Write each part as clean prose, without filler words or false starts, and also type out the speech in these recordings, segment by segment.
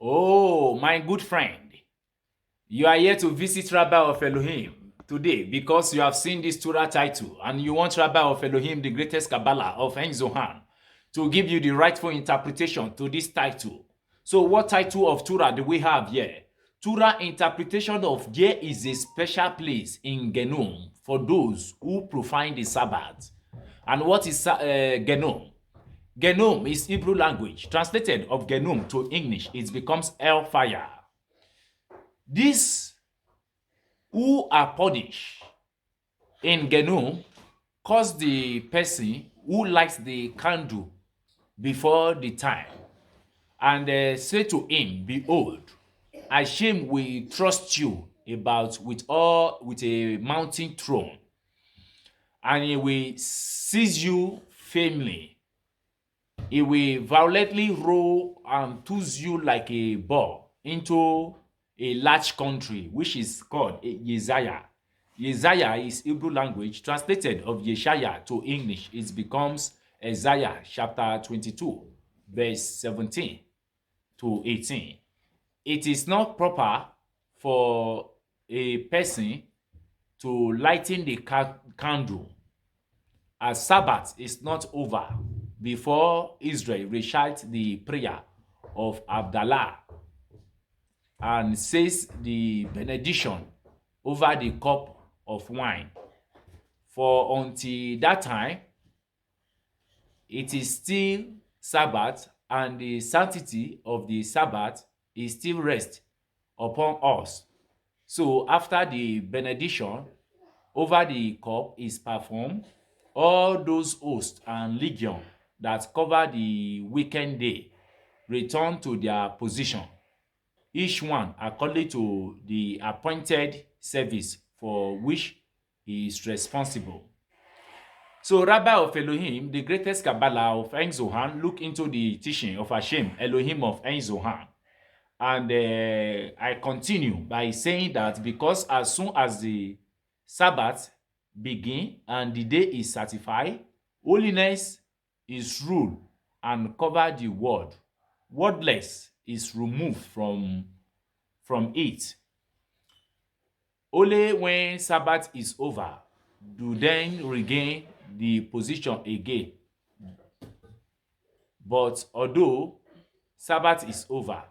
Oh, my good friend, you are here to visit Rabbi of Elohim today because you have seen this Torah title and you want Rabbi of Elohim, the greatest Kabbalah of inGehenom, to give you the rightful interpretation to this title. So what title of Torah do we have here? Torah Interpretation of There is a special place in inGehenom for those who profane the Sabbath. And what is Genom? Genom is Hebrew language. Translated of Genom to English, it becomes hellfire. These who are punished in Genom cause the person who lights the candle before the time and say to him, behold, Hashem will trust you about with a mountain throne, and he will seize you firmly. He will violently roll and toss you like a ball into a large country, which is called Yesaya. Yesaya is Hebrew language. Translated of Yeshaya to English, it becomes Isaiah chapter 22, verse 17 to 18. It is not proper for a person to lighten the candle as Sabbath is not over before Israel recites the prayer of Abdallah and says the benediction over the cup of wine. For until that time, it is still Sabbath, and the sanctity of the Sabbath is still rest upon us. So after the benediction over the cup is performed, all those hosts and legion that cover the weekend day return to their position, each one according to the appointed service for which he is responsible. So Rabbi of Elohim, the greatest Kabbalah of inGehenom, look into the teaching of Hashem, Elohim of inGehenom. And I continue by saying that because as soon as the Sabbath begin and the day is certified, holiness is rule and cover the world. Wordless is removed from it. Only when Sabbath is over do then regain the position again. But although Sabbath is over,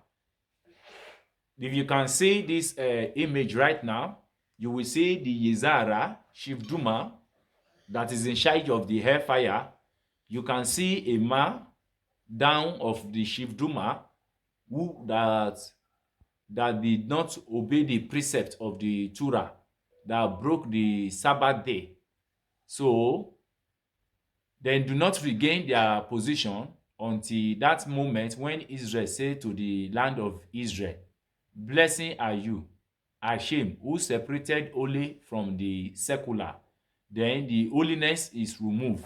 if you can see this image right now, you will see the Yezara, Shivduma, that is in charge of the hellfire. You can see a man down of the Shivduma who that did not obey the precept of the Torah, that broke the Sabbath day. So they do not regain their position until that moment when Israel said to the land of Israel, blessing are you, Hashem, who separated holy from the secular. Then the holiness is removed,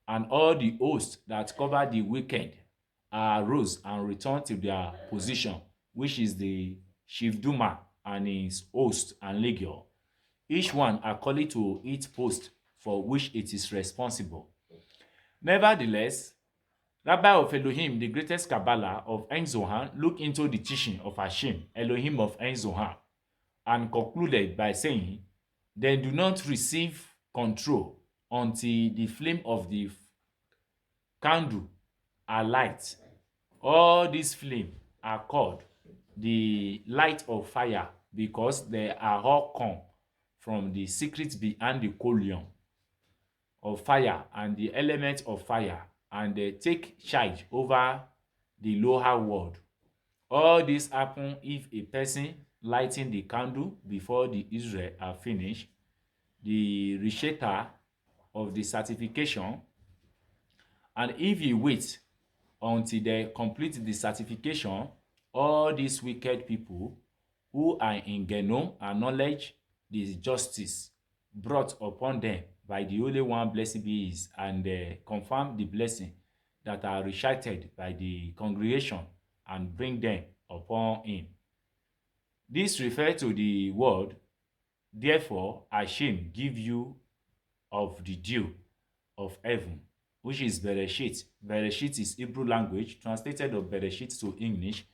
and all the hosts that cover the wicked arose and returned to their position, which is the Shivduma and his host and legion, each one according to its post for which it is responsible. Nevertheless, Rabbi of Elohim, the greatest Kabbalah of inGehenom, looked into the teaching of Hashem, Elohim of inGehenom, and concluded by saying, they do not receive control until the flame of the candle are light. All these flames are called the light of fire because they are all come from the secret behind the column of fire and the element of fire, and they take charge over the lower world. All this happen if a person lighting the candle before the Israel are finished, the reciter of the certification, and if he waits until they complete the certification, all these wicked people who are in inGehenom acknowledge the justice brought upon them by the Holy One, blessed be His, and confirm the blessing that are recited by the congregation and bring them upon him. This refers to the word, therefore Hashem give you of the dew of heaven, which is Bereshit. Bereshit is Hebrew language. Translated of Bereshit to English,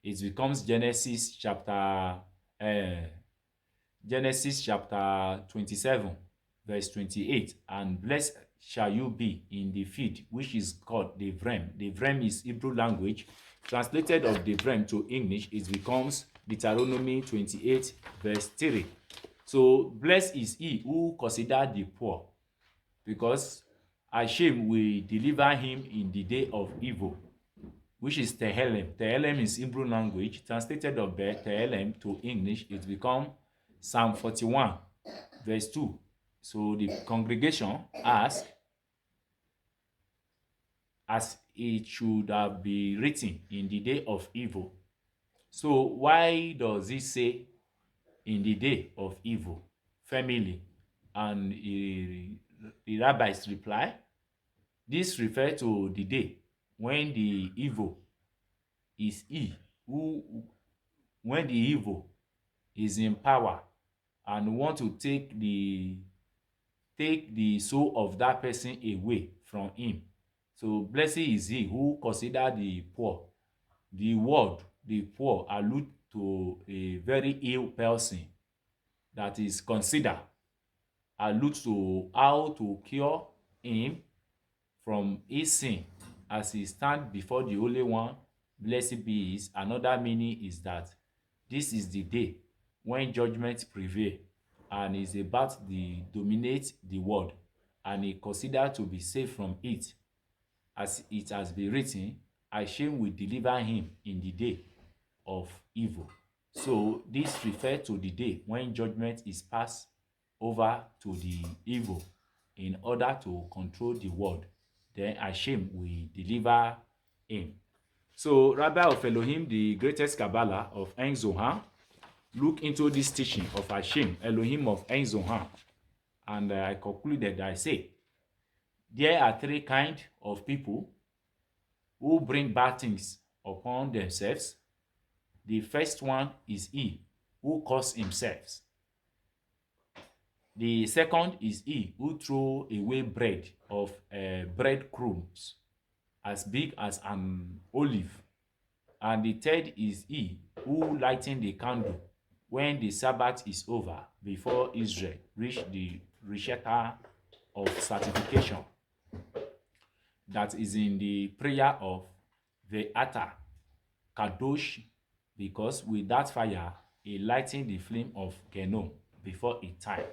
it becomes Genesis chapter 27, verse 28. And blessed shall you be in the field, which is called the Vrem. The Vrem is Hebrew language. Translated of the Vrem to English, it becomes Deuteronomy 28, verse 3. So blessed is he who consider the poor, because Hashem will deliver him in the day of evil, which is TITTLE. TITTLE is Hebrew language. Translated of TITTLE to English, it becomes Psalm 41, verse 2. So the congregation asked, as it should have been written in the day of evil. So why does it say in the day of evil? Family. And the rabbis reply, this refers to the day when the evil is when the evil is in power and want to take the soul of that person away from him. So blessed is he who consider the poor. The word the poor allude to a very ill person that is considered, allude to how to cure him from his sin as he stand before the Holy One. Blessed be his. Another meaning is that this is the day when judgment prevail and is about to dominate the world, and he considered to be safe from it, as it has been written, Hashem will deliver him in the day of evil. So this refers to the day when judgment is passed over to the evil in order to control the world. Then Hashem will deliver him. So Rabbi of Elohim, the greatest Kabbalah of inGehenom, look into this teaching of Hashem, Elohim of inGehenom, and I concluded, I say, there are three kinds of people who bring bad things upon themselves. The first one is he who causes himself. The second is he who throw away bread of bread crumbs as big as an olive. And the third is he who lighten the candle when the Sabbath is over, before Israel reach the recheter of sanctification, that is in the prayer of the Atar Kadosh, because with that fire he lightened the flame of Gehenom before its time.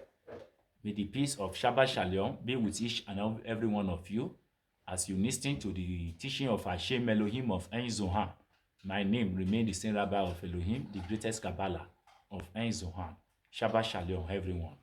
May the peace of Shabbat Shalom be with each and every one of you as you listen to the teaching of Hashem, Elohim of inGehenom. My name remains the same, Rabbi of Elohim, the greatest Kabbalah of inGehenom. Shabbat Shalom, everyone.